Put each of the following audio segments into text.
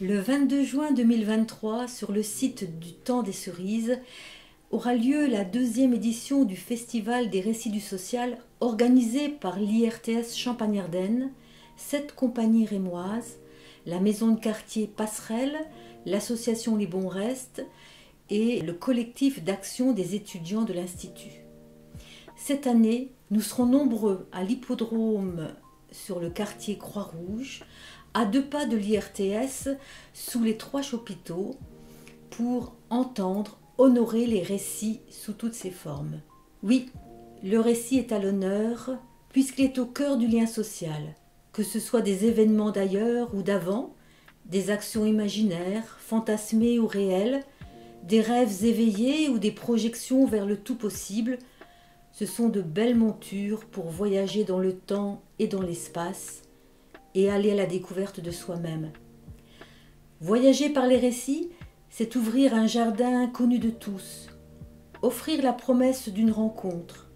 Le 22 juin 2023, sur le site du Temps des Cerises, aura lieu la deuxième édition du Festival des Récits du Social organisé par l'IRTS Champagne-Ardenne, 7 compagnies rémoises, la maison de quartier Passerelle, l'association Les Bons Restes et le collectif d'action des étudiants de l'Institut. Cette année, nous serons nombreux à l'hippodrome sur le quartier Croix-Rouge, à 2 pas de l'IRTS, sous les 3 chapiteaux, pour entendre, honorer les récits sous toutes ses formes. Oui, le récit est à l'honneur, puisqu'il est au cœur du lien social, que ce soit des événements d'ailleurs ou d'avant, des actions imaginaires, fantasmées ou réelles, des rêves éveillés ou des projections vers le tout possible. Ce sont de belles montures pour voyager dans le temps et dans l'espace et aller à la découverte de soi-même. Voyager par les récits, c'est ouvrir un jardin connu de tous, offrir la promesse d'une rencontre.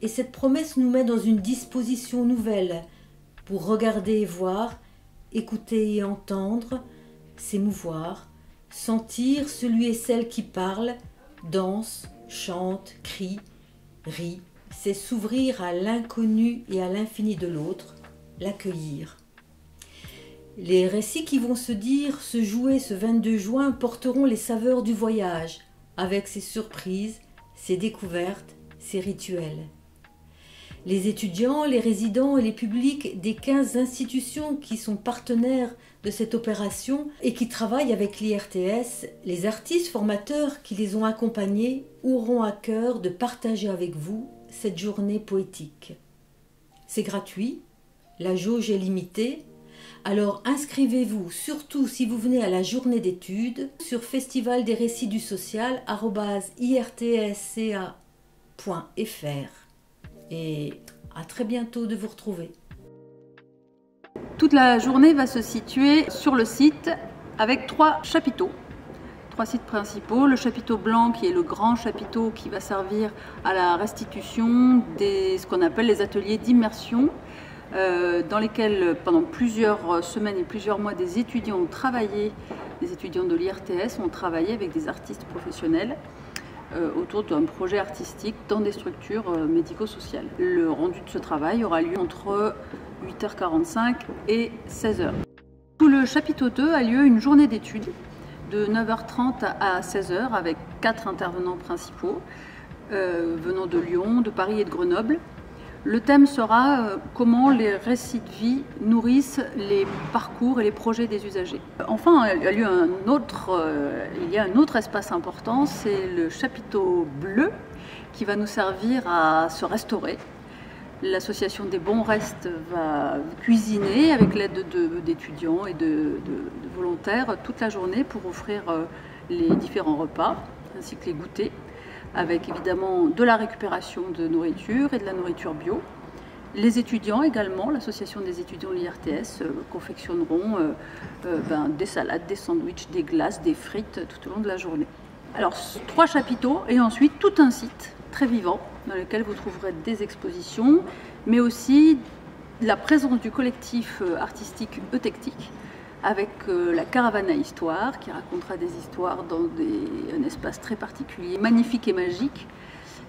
Et cette promesse nous met dans une disposition nouvelle pour regarder et voir, écouter et entendre, s'émouvoir, sentir celui et celle qui parle, danse, chante, crie, rit. C'est s'ouvrir à l'inconnu et à l'infini de l'autre, l'accueillir. Les récits qui vont se dire, se jouer ce 22 juin porteront les saveurs du voyage, avec ses surprises, ses découvertes, ses rituels. Les étudiants, les résidents et les publics des 15 institutions qui sont partenaires de cette opération et qui travaillent avec l'IRTS, les artistes formateurs qui les ont accompagnés auront à cœur de partager avec vous cette journée poétique. C'est gratuit, la jauge est limitée. Alors inscrivez-vous, surtout si vous venez à la journée d'études, sur festivaldesrécitsdusocial@irtsca.fr. Et à très bientôt de vous retrouver. Toute la journée va se situer sur le site avec 3 chapiteaux. 3 sites principaux. Le chapiteau blanc qui est le grand chapiteau qui va servir à la restitution ce qu'on appelle les ateliers d'immersion. Dans lesquels pendant plusieurs semaines et plusieurs mois des étudiants ont travaillé, des étudiants de l'IRTS ont travaillé avec des artistes professionnels autour d'un projet artistique dans des structures médico-sociales. Le rendu de ce travail aura lieu entre 8h45 et 16h. Sous le chapiteau 2 a lieu une journée d'études de 9h30 à 16h avec 4 intervenants principaux venant de Lyon, de Paris et de Grenoble. Le thème sera comment les récits de vie nourrissent les parcours et les projets des usagers. Enfin, il y a un autre espace important, c'est le chapiteau bleu qui va nous servir à se restaurer. L'association des Bons Restes va cuisiner avec l'aide d'étudiants et de volontaires toute la journée pour offrir les différents repas ainsi que les goûters, avec évidemment de la récupération de nourriture et de la nourriture bio. Les étudiants également, l'association des étudiants de l'IRTS, confectionneront des salades, des sandwichs, des glaces, des frites tout au long de la journée. Alors 3 chapiteaux et ensuite tout un site très vivant dans lequel vous trouverez des expositions, mais aussi la présence du collectif artistique Eutectique, avec la caravane à histoire qui racontera des histoires dans un espace très particulier, magnifique et magique,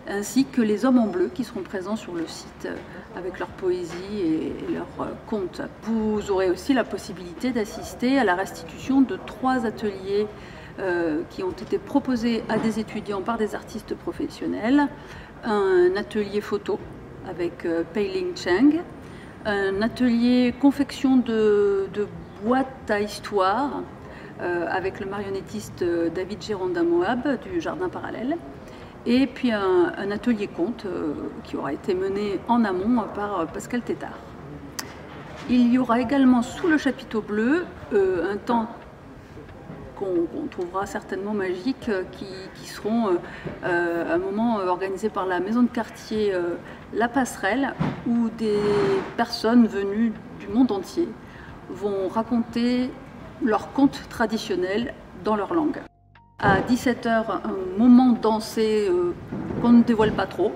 ainsi que les hommes en bleu qui seront présents sur le site avec leur poésie et leurs contes. Vous aurez aussi la possibilité d'assister à la restitution de 3 ateliers qui ont été proposés à des étudiants par des artistes professionnels. Un atelier photo avec Pei-Ling Cheng, un atelier confection de boîtes à histoire avec le marionnettiste David Gérondin-Moab du Jardin Parallèle, et puis un atelier conte qui aura été mené en amont par Pascal Tétard. Il y aura également sous le chapiteau bleu un temps qu'on trouvera certainement magique, qui seront un moment organisé par la maison de quartier La Passerelle, où des personnes venues du monde entier vont raconter leurs contes traditionnels dans leur langue. À 17h, un moment dansé qu'on ne dévoile pas trop,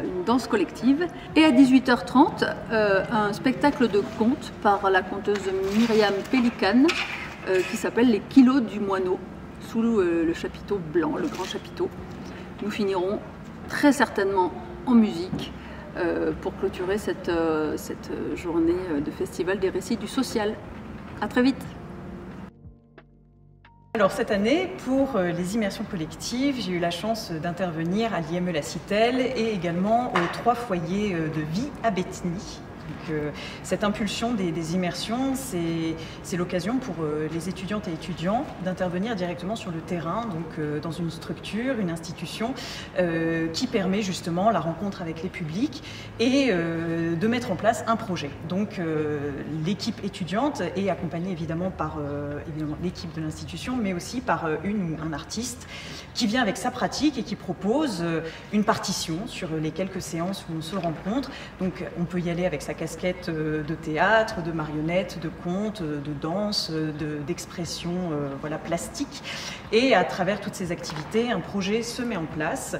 une danse collective. Et à 18h30, un spectacle de contes par la conteuse Myriam Pélicane, qui s'appelle les kilos du moineau, sous le chapiteau blanc, le grand chapiteau. Nous finirons très certainement en musique pour clôturer cette journée de Festival des récits du social. À très vite. Alors cette année, pour les immersions collectives, j'ai eu la chance d'intervenir à l'IME La Citelle et également aux 3 foyers de vie à Bétheny. Donc, cette impulsion des immersions, c'est l'occasion pour les étudiantes et étudiants d'intervenir directement sur le terrain, donc dans une structure, une institution qui permet justement la rencontre avec les publics et de mettre en place un projet. Donc l'équipe étudiante est accompagnée évidemment par l'équipe de l'institution, mais aussi par une ou un artiste qui vient avec sa pratique et qui propose une partition sur les quelques séances où on se rencontre. Donc on peut y aller avec sa casquette de théâtre, de marionnette, de conte, de danse, d'expression voilà, plastique. Et à travers toutes ces activités, un projet se met en place,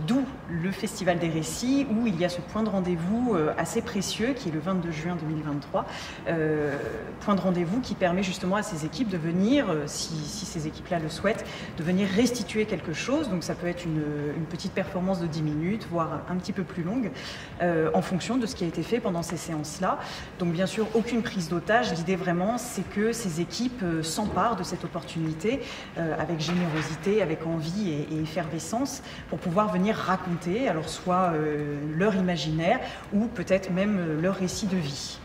d'où le Festival des Récits, où il y a ce point de rendez-vous assez précieux, qui est le 22 juin 2023. Point de rendez-vous qui permet justement à ces équipes de venir, si ces équipes-là le souhaitent, de venir restituer quelque chose. Donc ça peut être une petite performance de 10 minutes, voire un petit peu plus longue, en fonction de ce qui a été fait pendant ces séances-là. Donc bien sûr, aucune prise d'otage. L'idée vraiment, c'est que ces équipes s'emparent de cette opportunité avec générosité, avec envie et effervescence pour pouvoir venir raconter, alors soit leur imaginaire ou peut-être même leur récit de vie.